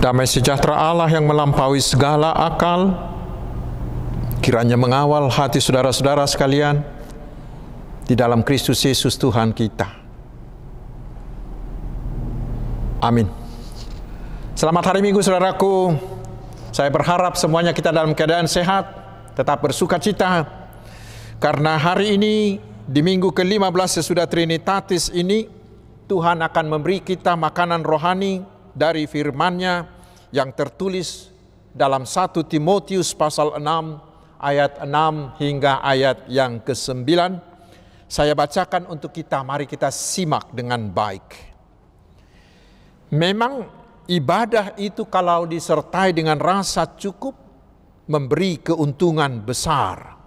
Damai sejahtera Allah yang melampaui segala akal, kiranya mengawal hati saudara-saudara sekalian di dalam Kristus Yesus Tuhan kita. Amin. Selamat hari Minggu saudaraku. Saya berharap semuanya kita dalam keadaan sehat, tetap bersuka cita. Karena hari ini di minggu ke-15 sesudah Trinitatis ini, Tuhan akan memberi kita makanan rohani dari firman-Nya yang tertulis dalam 1 Timotius pasal 6 ayat 6 hingga ayat yang ke-9. Saya bacakan untuk kita, mari kita simak dengan baik. Memang ibadah itu kalau disertai dengan rasa cukup memberi keuntungan besar.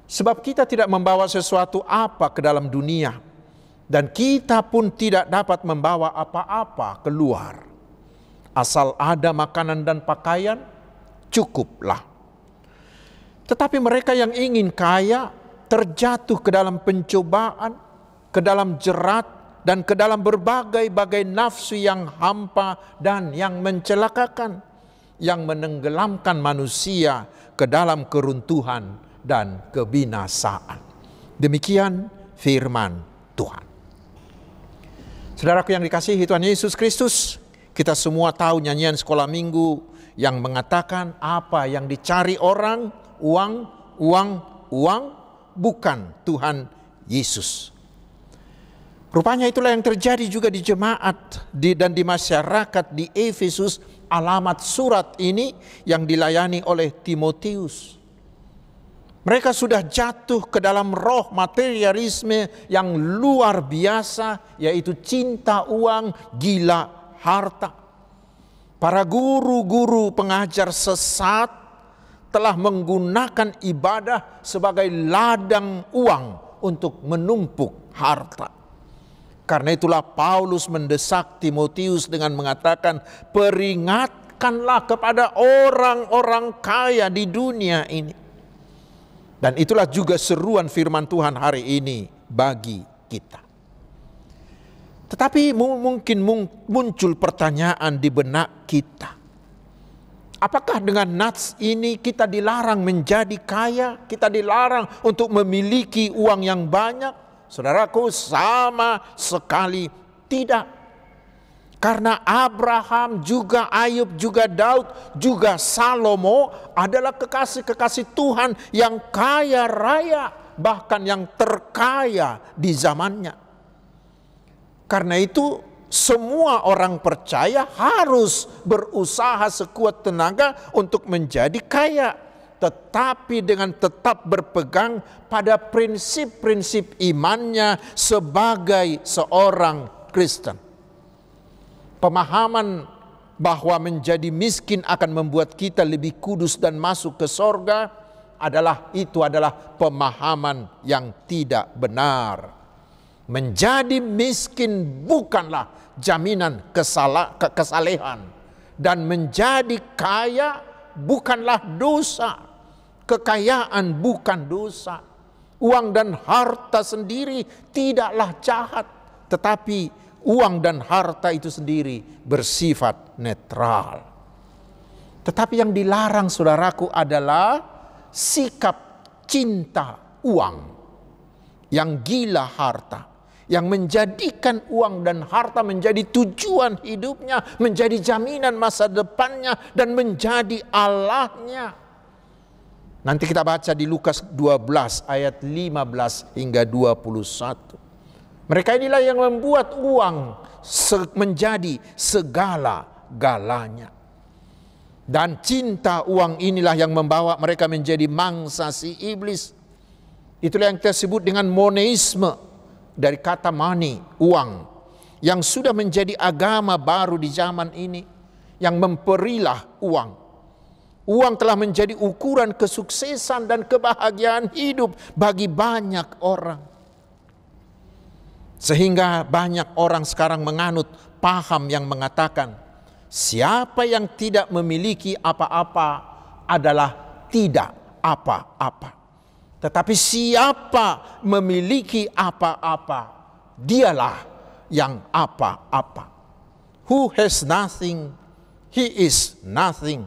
Sebab kita tidak membawa sesuatu apa ke dalam dunia, dan kita pun tidak dapat membawa apa-apa keluar. Asal ada makanan dan pakaian, cukuplah. Tetapi mereka yang ingin kaya terjatuh ke dalam pencobaan, ke dalam jerat, dan ke dalam berbagai-bagai nafsu yang hampa dan yang mencelakakan, yang menenggelamkan manusia ke dalam keruntuhan dan kebinasaan. Demikian firman Tuhan. Saudaraku yang dikasihi Tuhan Yesus Kristus, kita semua tahu nyanyian sekolah minggu yang mengatakan apa yang dicari orang, uang, uang, uang, bukan Tuhan Yesus. Rupanya itulah yang terjadi juga di jemaat dan di masyarakat di Efesus. Alamat surat ini yang dilayani oleh Timotius. Mereka sudah jatuh ke dalam roh materialisme yang luar biasa, yaitu cinta uang, gila harta. Para guru-guru pengajar sesat telah menggunakan ibadah sebagai ladang uang untuk menumpuk harta. Karena itulah Paulus mendesak Timotius dengan mengatakan, peringatkanlah kepada orang-orang kaya di dunia ini. Dan itulah juga seruan firman Tuhan hari ini bagi kita. Tetapi mungkin muncul pertanyaan di benak kita. Apakah dengan nats ini kita dilarang menjadi kaya? Kita dilarang untuk memiliki uang yang banyak? Saudaraku, sama sekali tidak. Karena Abraham, juga Ayub, juga Daud, juga Salomo adalah kekasih-kekasih Tuhan yang kaya raya, bahkan yang terkaya di zamannya. Karena itu semua orang percaya harus berusaha sekuat tenaga untuk menjadi kaya, tetapi dengan tetap berpegang pada prinsip-prinsip imannya sebagai seorang Kristen. Pemahaman bahwa menjadi miskin akan membuat kita lebih kudus dan masuk ke sorga adalah pemahaman yang tidak benar. Menjadi miskin bukanlah jaminan kesalehan, dan menjadi kaya bukanlah dosa. Kekayaan bukan dosa. Uang dan harta sendiri tidaklah jahat, tetapi uang dan harta itu sendiri bersifat netral. Tetapi yang dilarang saudaraku adalah sikap cinta uang yang gila harta, yang menjadikan uang dan harta menjadi tujuan hidupnya, menjadi jaminan masa depannya, dan menjadi Allahnya. Nanti kita baca di Lukas 12 ayat 15 hingga 21. Mereka inilah yang membuat uang menjadi segala-galanya. Dan cinta uang inilah yang membawa mereka menjadi mangsa si iblis. Itulah yang kita sebut dengan moneisme, dari kata money, uang, yang sudah menjadi agama baru di zaman ini, yang memperilah uang. Uang telah menjadi ukuran kesuksesan dan kebahagiaan hidup bagi banyak orang. Sehingga banyak orang sekarang menganut paham yang mengatakan, siapa yang tidak memiliki apa-apa adalah tidak apa-apa. Tetapi siapa memiliki apa-apa, dialah yang apa-apa. Who has nothing, he is nothing.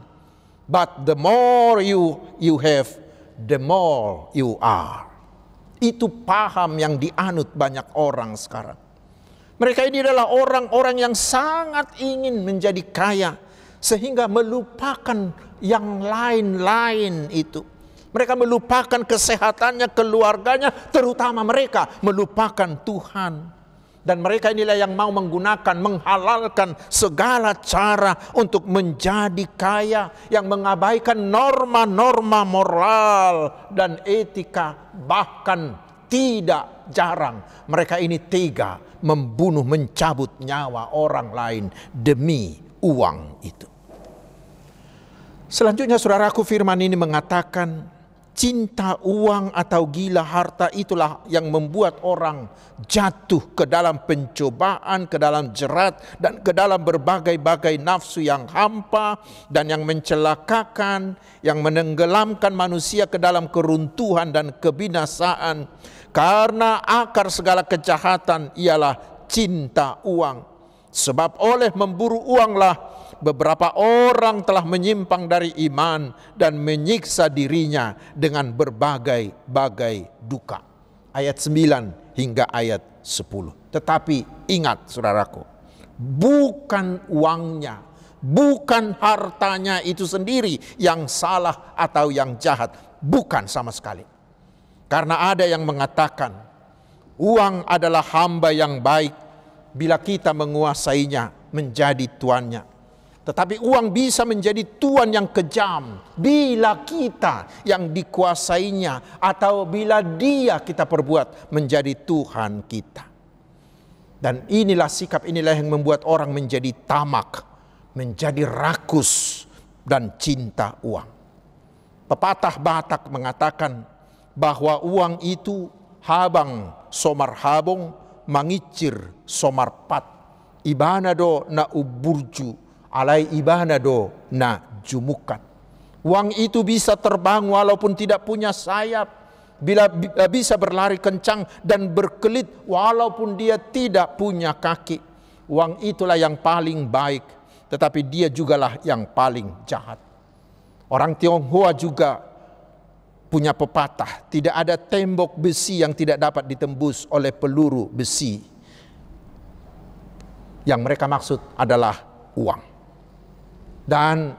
But the more you have, the more you are. Itu paham yang dianut banyak orang sekarang. Mereka ini adalah orang-orang yang sangat ingin menjadi kaya, sehingga melupakan yang lain-lain itu. Mereka melupakan kesehatannya, keluarganya, terutama mereka melupakan Tuhan. Dan mereka inilah yang mau menggunakan, menghalalkan segala cara untuk menjadi kaya, yang mengabaikan norma-norma moral dan etika. Bahkan tidak jarang mereka ini tega membunuh, mencabut nyawa orang lain demi uang itu. Selanjutnya saudaraku, firman ini mengatakan cinta uang atau gila harta itulah yang membuat orang jatuh ke dalam pencobaan, ke dalam jerat, dan ke dalam berbagai-bagai nafsu yang hampa dan yang mencelakakan, yang menenggelamkan manusia ke dalam keruntuhan dan kebinasaan. Karena akar segala kejahatan ialah cinta uang. Sebab oleh memburu uanglah beberapa orang telah menyimpang dari iman dan menyiksa dirinya dengan berbagai-bagai duka. Ayat 9 hingga ayat 10. Tetapi ingat saudaraku, bukan uangnya, bukan hartanya itu sendiri yang salah atau yang jahat. Bukan sama sekali. Karena ada yang mengatakan uang adalah hamba yang baik bila kita menguasainya, menjadi tuannya. Tetapi uang bisa menjadi tuan yang kejam bila kita yang dikuasainya, atau bila dia kita perbuat menjadi Tuhan kita. Dan inilah sikap inilah yang membuat orang menjadi tamak, menjadi rakus dan cinta uang. Pepatah Batak mengatakan bahwa uang itu habang somar habong, mangicir somar pat, ibanado na uburju alai ibanado na jumukat. Uang itu bisa terbang walaupun tidak punya sayap, bisa berlari kencang dan berkelit walaupun dia tidak punya kaki. Uang itulah yang paling baik, tetapi dia jugalah yang paling jahat. Orang Tionghoa juga punya pepatah, tidak ada tembok besi yang tidak dapat ditembus oleh peluru besi. Yang mereka maksud adalah uang. Dan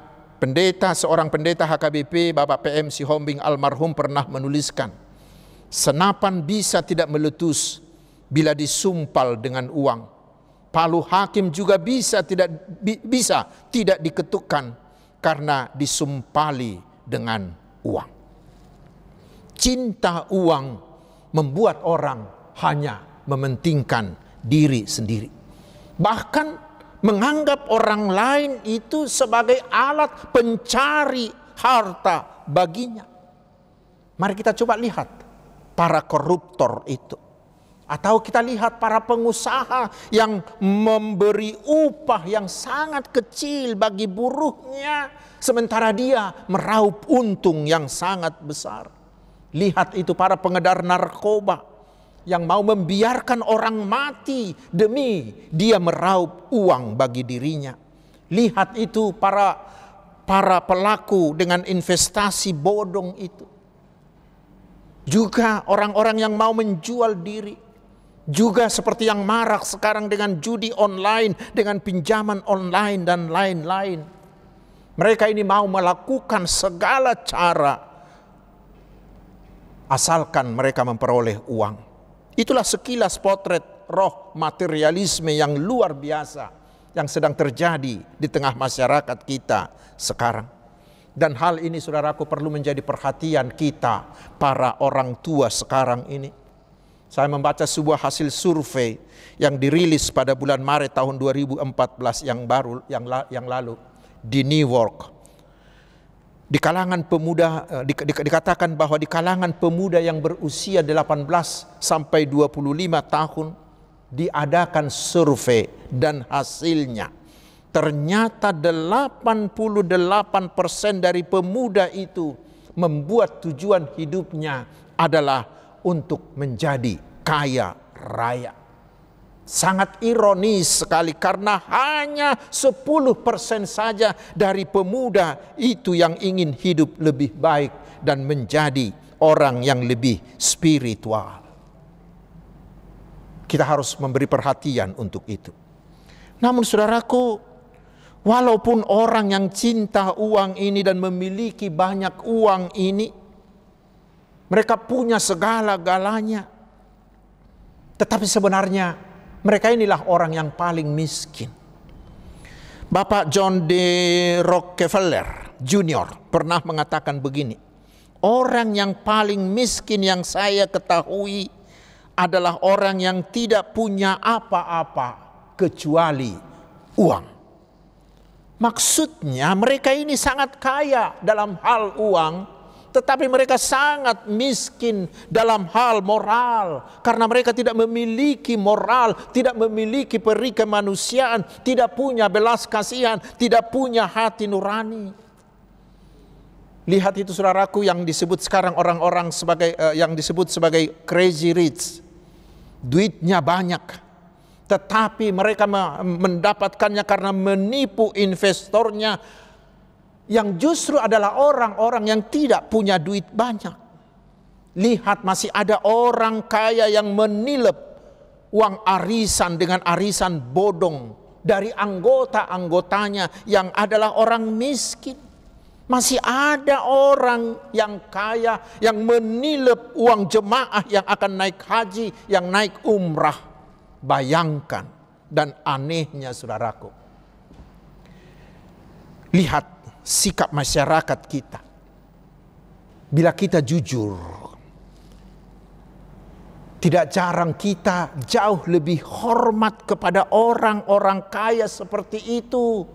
seorang pendeta HKBP, Bapak PM Sihombing almarhum, pernah menuliskan, senapan bisa tidak meletus bila disumpal dengan uang. Palu hakim juga bisa tidak diketukkan karena disumpali dengan uang. Cinta uang membuat orang hanya mementingkan diri sendiri. Bahkan menganggap orang lain itu sebagai alat pencari harta baginya. Mari kita coba lihat para koruptor itu. Atau kita lihat para pengusaha yang memberi upah yang sangat kecil bagi buruhnya, sementara dia meraup untung yang sangat besar. Lihat itu para pengedar narkoba yang mau membiarkan orang mati demi dia meraup uang bagi dirinya. Lihat itu para pelaku dengan investasi bodong itu. Juga orang-orang yang mau menjual diri. Juga seperti yang marak sekarang dengan judi online, dengan pinjaman online dan lain-lain. Mereka ini mau melakukan segala cara asalkan mereka memperoleh uang. Itulah sekilas potret roh materialisme yang luar biasa yang sedang terjadi di tengah masyarakat kita sekarang. Dan hal ini saudaraku perlu menjadi perhatian kita para orang tua sekarang ini. Saya membaca sebuah hasil survei yang dirilis pada bulan Maret tahun 2014 yang lalu di New York. Di kalangan pemuda, dikatakan bahwa di kalangan pemuda yang berusia 18 sampai 25 tahun diadakan survei, dan hasilnya ternyata 88% dari pemuda itu membuat tujuan hidupnya adalah untuk menjadi kaya raya. Sangat ironis sekali karena hanya 10% saja dari pemuda itu yang ingin hidup lebih baik dan menjadi orang yang lebih spiritual. Kita harus memberi perhatian untuk itu. Namun saudaraku, walaupun orang yang cinta uang ini dan memiliki banyak uang ini, mereka punya segala-galanya, tetapi sebenarnya mereka inilah orang yang paling miskin. Bapak John D. Rockefeller Jr. pernah mengatakan begini, orang yang paling miskin yang saya ketahui adalah orang yang tidak punya apa-apa kecuali uang. Maksudnya mereka ini sangat kaya dalam hal uang, tetapi mereka sangat miskin dalam hal moral. Karena mereka tidak memiliki moral, tidak memiliki peri kemanusiaan, tidak punya belas kasihan, tidak punya hati nurani. Lihat itu saudaraku, yang disebut sekarang orang-orang sebagai yang disebut sebagai crazy rich. Duitnya banyak, tetapi mereka mendapatkannya karena menipu investornya, yang justru adalah orang-orang yang tidak punya duit banyak. Lihat, masih ada orang kaya yang menilep uang arisan dengan arisan bodong dari anggota-anggotanya yang adalah orang miskin. Masih ada orang yang kaya yang menilep uang jemaah yang akan naik haji, yang naik umrah. Bayangkan, dan anehnya saudaraku, lihat sikap masyarakat kita. Bila kita jujur, tidak jarang kita jauh lebih hormat kepada orang-orang kaya seperti itu.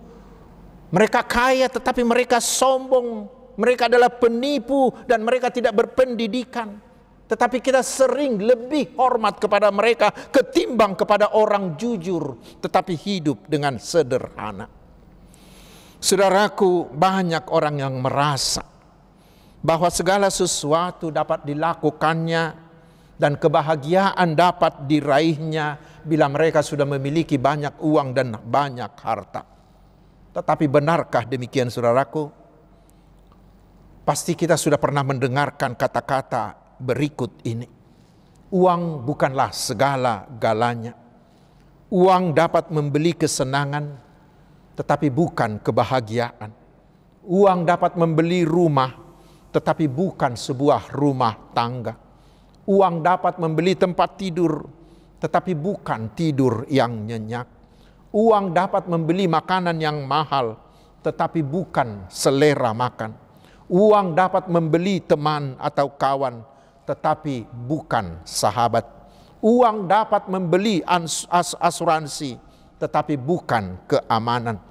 Mereka kaya tetapi mereka sombong, mereka adalah penipu dan mereka tidak berpendidikan. Tetapi kita sering lebih hormat kepada mereka ketimbang kepada orang jujur tetapi hidup dengan sederhana. Saudaraku, banyak orang yang merasa bahwa segala sesuatu dapat dilakukannya dan kebahagiaan dapat diraihnya bila mereka sudah memiliki banyak uang dan banyak harta. Tetapi benarkah demikian saudaraku? Pasti kita sudah pernah mendengarkan kata-kata berikut ini. Uang bukanlah segala-galanya. Uang dapat membeli kesenangan, tetapi bukan kebahagiaan. Uang dapat membeli rumah, tetapi bukan sebuah rumah tangga. Uang dapat membeli tempat tidur, tetapi bukan tidur yang nyenyak. Uang dapat membeli makanan yang mahal, tetapi bukan selera makan. Uang dapat membeli teman atau kawan, tetapi bukan sahabat. Uang dapat membeli asuransi, tetapi bukan keamanan.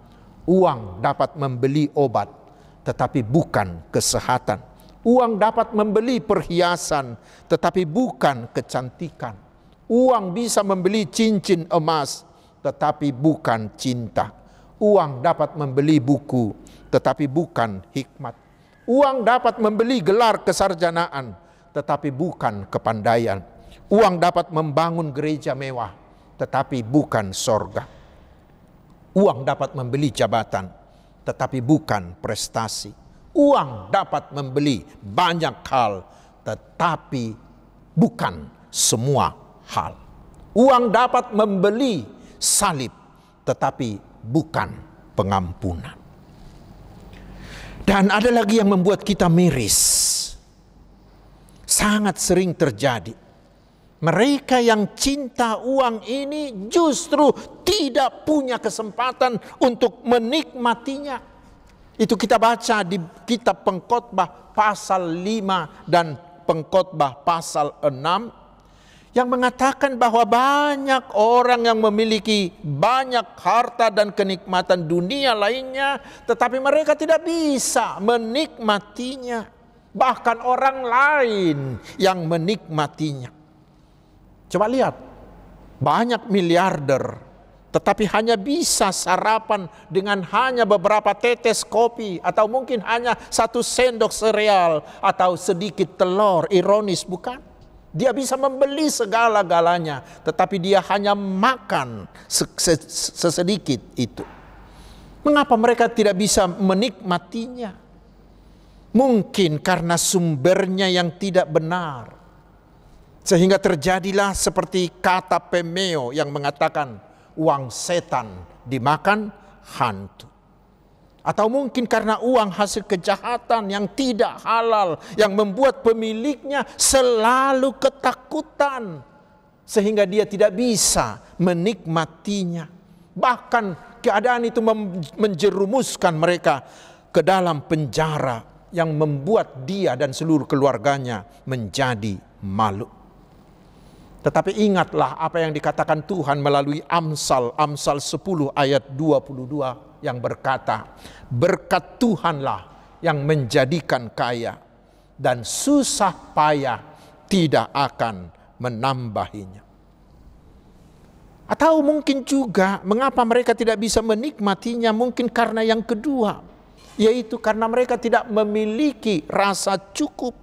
Uang dapat membeli obat, tetapi bukan kesehatan. Uang dapat membeli perhiasan, tetapi bukan kecantikan. Uang bisa membeli cincin emas, tetapi bukan cinta. Uang dapat membeli buku, tetapi bukan hikmat. Uang dapat membeli gelar kesarjanaan, tetapi bukan kepandaian. Uang dapat membangun gereja mewah, tetapi bukan sorga. Uang dapat membeli jabatan, tetapi bukan prestasi. Uang dapat membeli banyak hal, tetapi bukan semua hal. Uang dapat membeli salib, tetapi bukan pengampunan. Dan ada lagi yang membuat kita miris. Sangat sering terjadi. Mereka yang cinta uang ini justru tidak punya kesempatan untuk menikmatinya. Itu kita baca di kitab Pengkhotbah pasal 5 dan Pengkhotbah pasal 6 yang mengatakan bahwa banyak orang yang memiliki banyak harta dan kenikmatan dunia lainnya, tetapi mereka tidak bisa menikmatinya. Bahkan orang lain yang menikmatinya. Coba lihat, banyak miliarder, tetapi hanya bisa sarapan dengan hanya beberapa tetes kopi, atau mungkin hanya 1 sendok sereal, atau sedikit telur. Ironis bukan? Dia bisa membeli segala-galanya, tetapi dia hanya makan sesedikit itu. Mengapa mereka tidak bisa menikmatinya? Mungkin karena sumbernya yang tidak benar. Sehingga terjadilah seperti kata Pemeo yang mengatakan uang setan dimakan hantu. Atau mungkin karena uang hasil kejahatan yang tidak halal yang membuat pemiliknya selalu ketakutan sehingga dia tidak bisa menikmatinya. Bahkan keadaan itu menjerumuskan mereka ke dalam penjara yang membuat dia dan seluruh keluarganya menjadi malu. Tetapi ingatlah apa yang dikatakan Tuhan melalui Amsal 10 ayat 22 yang berkata, berkat Tuhanlah yang menjadikan kaya dan susah payah tidak akan menambahinya. Atau mungkin juga mengapa mereka tidak bisa menikmatinya, mungkin karena yang kedua, yaitu karena mereka tidak memiliki rasa cukup.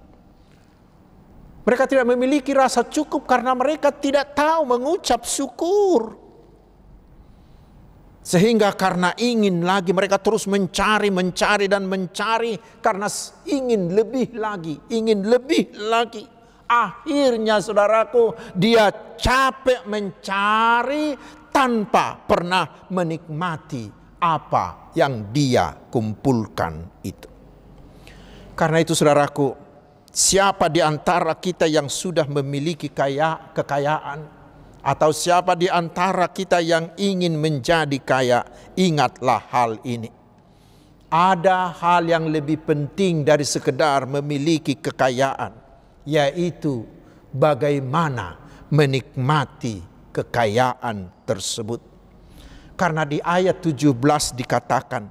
Mereka tidak memiliki rasa cukup karena mereka tidak tahu mengucap syukur. Sehingga karena ingin lagi mereka terus mencari dan mencari karena ingin lebih lagi, ingin lebih lagi. Akhirnya saudaraku, dia capek mencari tanpa pernah menikmati apa yang dia kumpulkan itu. Karena itu saudaraku, siapa di antara kita yang sudah memiliki kekayaan, atau siapa di antara kita yang ingin menjadi kaya, ingatlah hal ini. Ada hal yang lebih penting dari sekedar memiliki kekayaan, yaitu bagaimana menikmati kekayaan tersebut. Karena di ayat 17 dikatakan,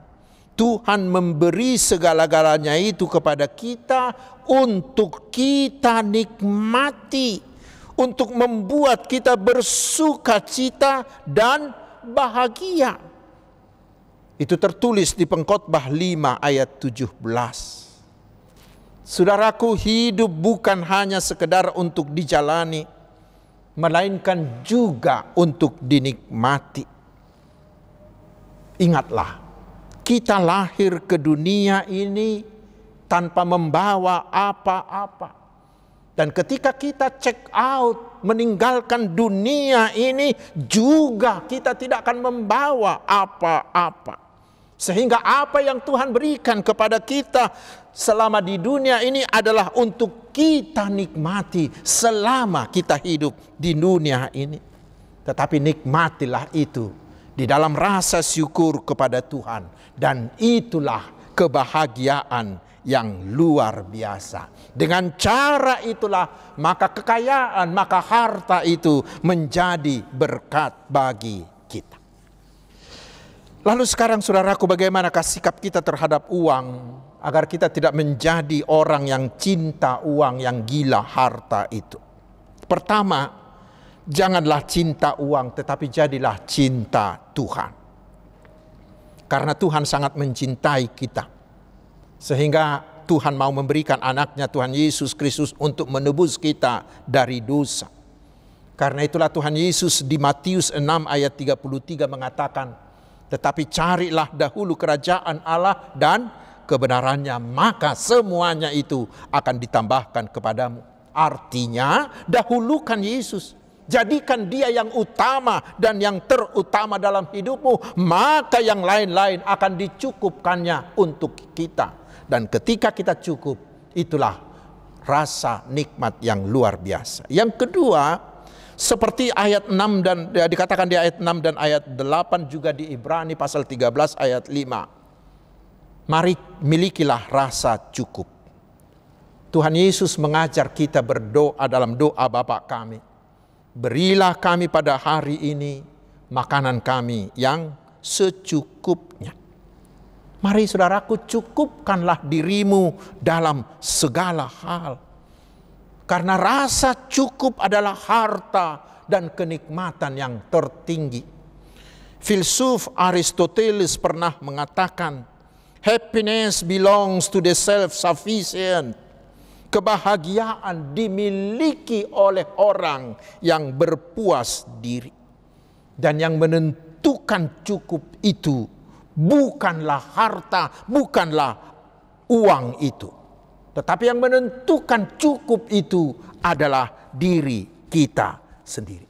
Tuhan memberi segala-galanya itu kepada kita untuk kita nikmati, untuk membuat kita bersuka cita dan bahagia. Itu tertulis di Pengkhotbah 5 ayat 17. Saudaraku, hidup bukan hanya sekedar untuk dijalani, melainkan juga untuk dinikmati. Ingatlah, kita lahir ke dunia ini tanpa membawa apa-apa. Dan ketika kita check out, meninggalkan dunia ini, juga kita tidak akan membawa apa-apa. Sehingga apa yang Tuhan berikan kepada kita selama di dunia ini adalah untuk kita nikmati selama kita hidup di dunia ini. Tetapi nikmatilah itu di dalam rasa syukur kepada Tuhan. Dan itulah kebahagiaan yang luar biasa. Dengan cara itulah maka kekayaan, maka harta itu menjadi berkat bagi kita. Lalu sekarang saudaraku, bagaimanakah sikap kita terhadap uang agar kita tidak menjadi orang yang cinta uang, yang gila harta itu? Pertama, janganlah cinta uang, tetapi jadilah cinta Tuhan. Karena Tuhan sangat mencintai kita. Sehingga Tuhan mau memberikan anaknya Tuhan Yesus Kristus untuk menebus kita dari dosa. Karena itulah Tuhan Yesus di Matius 6 ayat 33 mengatakan, tetapi carilah dahulu kerajaan Allah dan kebenarannya, maka semuanya itu akan ditambahkan kepadamu. Artinya dahulukan Yesus. Jadikan dia yang utama dan yang terutama dalam hidupmu, maka yang lain-lain akan dicukupkannya untuk kita. Dan ketika kita cukup, itulah rasa nikmat yang luar biasa. Yang kedua, seperti ayat 6 dan dikatakan di ayat 6 dan ayat 8 juga di Ibrani pasal 13 ayat 5. Mari milikilah rasa cukup. Tuhan Yesus mengajar kita berdoa dalam doa Bapa kami. Berilah kami pada hari ini makanan kami yang secukupnya. Mari saudaraku, cukupkanlah dirimu dalam segala hal. Karena rasa cukup adalah harta dan kenikmatan yang tertinggi. Filsuf Aristoteles pernah mengatakan, happiness belongs to the self-sufficient. Kebahagiaan dimiliki oleh orang yang berpuas diri. Dan yang menentukan cukup itu bukanlah harta, bukanlah uang itu. Tetapi yang menentukan cukup itu adalah diri kita sendiri.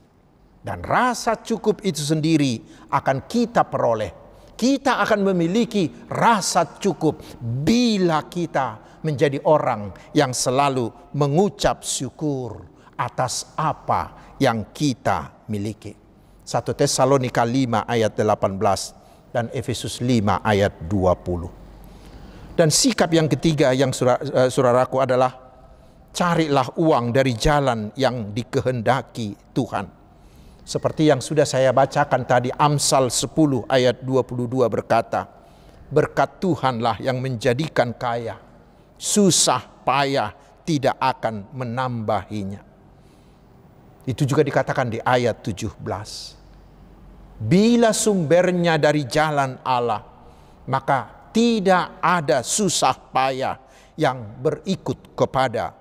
Dan rasa cukup itu sendiri akan kita peroleh. Kita akan memiliki rasa cukup bila kita menjadi orang yang selalu mengucap syukur atas apa yang kita miliki. 1 Tesalonika 5 ayat 18 dan Efesus 5 ayat 20. Dan sikap yang ketiga yang saudaraku adalah carilah uang dari jalan yang dikehendaki Tuhan. Seperti yang sudah saya bacakan tadi, Amsal 10 ayat 22 berkata, berkat Tuhanlah yang menjadikan kaya, susah payah tidak akan menambahinya. Itu juga dikatakan di ayat 17. Bila sumbernya dari jalan Allah, maka tidak ada susah payah yang berikut kepada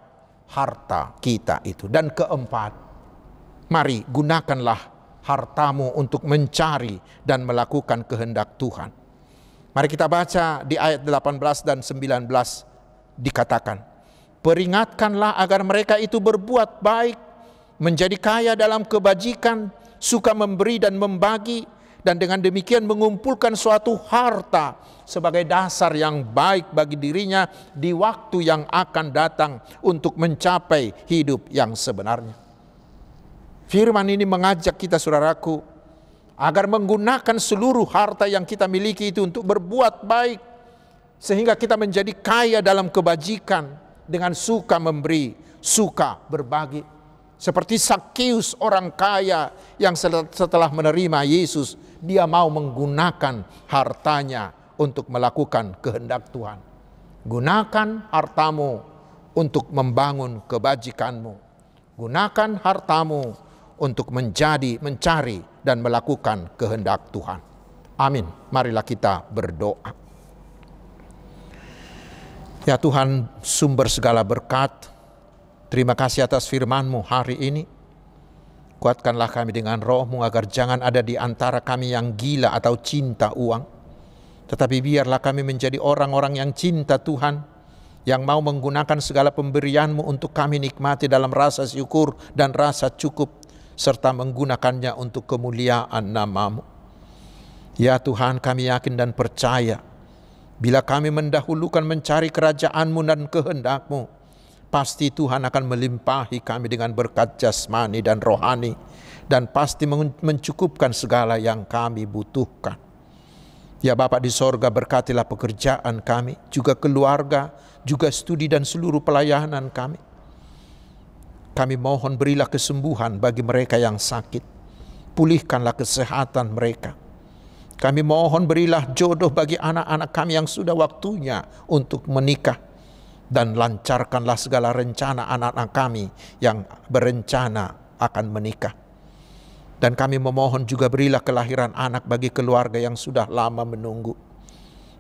harta kita itu. Dan keempat, mari gunakanlah hartamu untuk mencari dan melakukan kehendak Tuhan. Mari kita baca di ayat 18 dan 19 dikatakan, peringatkanlah agar mereka itu berbuat baik, menjadi kaya dalam kebajikan, suka memberi dan membagi, dan dengan demikian mengumpulkan suatu harta sebagai dasar yang baik bagi dirinya di waktu yang akan datang untuk mencapai hidup yang sebenarnya. Firman ini mengajak kita saudaraku agar menggunakan seluruh harta yang kita miliki itu untuk berbuat baik, sehingga kita menjadi kaya dalam kebajikan dengan suka memberi, suka berbagi. Seperti Sakeus, orang kaya yang setelah menerima Yesus, dia mau menggunakan hartanya untuk melakukan kehendak Tuhan. Gunakan hartamu untuk membangun kebajikanmu. Gunakan hartamu untuk mencari dan melakukan kehendak Tuhan. Amin. Marilah kita berdoa. Ya Tuhan, sumber segala berkat, terima kasih atas firman-Mu hari ini. Kuatkanlah kami dengan roh-Mu agar jangan ada di antara kami yang gila atau cinta uang. Tetapi biarlah kami menjadi orang-orang yang cinta Tuhan, yang mau menggunakan segala pemberian-Mu untuk kami nikmati dalam rasa syukur dan rasa cukup, serta menggunakannya untuk kemuliaan nama-Mu. Ya Tuhan, kami yakin dan percaya, bila kami mendahulukan mencari kerajaan-Mu dan kehendak-Mu, pasti Tuhan akan melimpahi kami dengan berkat jasmani dan rohani, dan pasti mencukupkan segala yang kami butuhkan. Ya Bapa di sorga, berkatilah pekerjaan kami, juga keluarga, juga studi dan seluruh pelayanan kami. Kami mohon berilah kesembuhan bagi mereka yang sakit, pulihkanlah kesehatan mereka. Kami mohon berilah jodoh bagi anak-anak kami yang sudah waktunya untuk menikah, dan lancarkanlah segala rencana anak-anak kami yang berencana akan menikah. Dan kami memohon juga berilah kelahiran anak bagi keluarga yang sudah lama menunggu.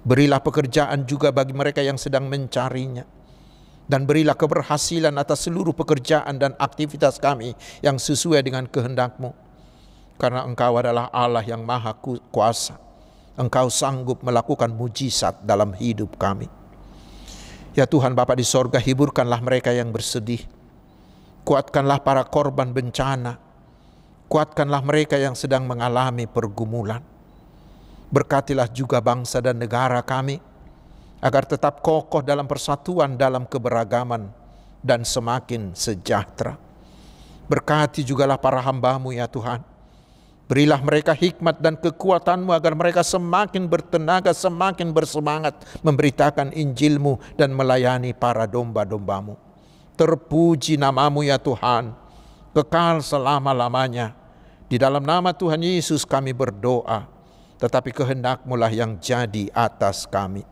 Berilah pekerjaan juga bagi mereka yang sedang mencarinya. Dan berilah keberhasilan atas seluruh pekerjaan dan aktivitas kami yang sesuai dengan kehendak-Mu. Karena Engkau adalah Allah yang maha kuasa. Engkau sanggup melakukan mujizat dalam hidup kami. Ya Tuhan Bapa di sorga, hiburkanlah mereka yang bersedih. Kuatkanlah para korban bencana. Kuatkanlah mereka yang sedang mengalami pergumulan. Berkatilah juga bangsa dan negara kami, agar tetap kokoh dalam persatuan dalam keberagaman dan semakin sejahtera. Berkati jugalah para hamba-Mu ya Tuhan. Berilah mereka hikmat dan kekuatan-Mu agar mereka semakin bertenaga, semakin bersemangat memberitakan Injil-Mu dan melayani para domba-domba-Mu. Terpuji nama-Mu ya Tuhan, kekal selama-lamanya. Di dalam nama Tuhan Yesus kami berdoa, tetapi kehendak-Mu lah yang jadi atas kami.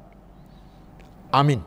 Amin.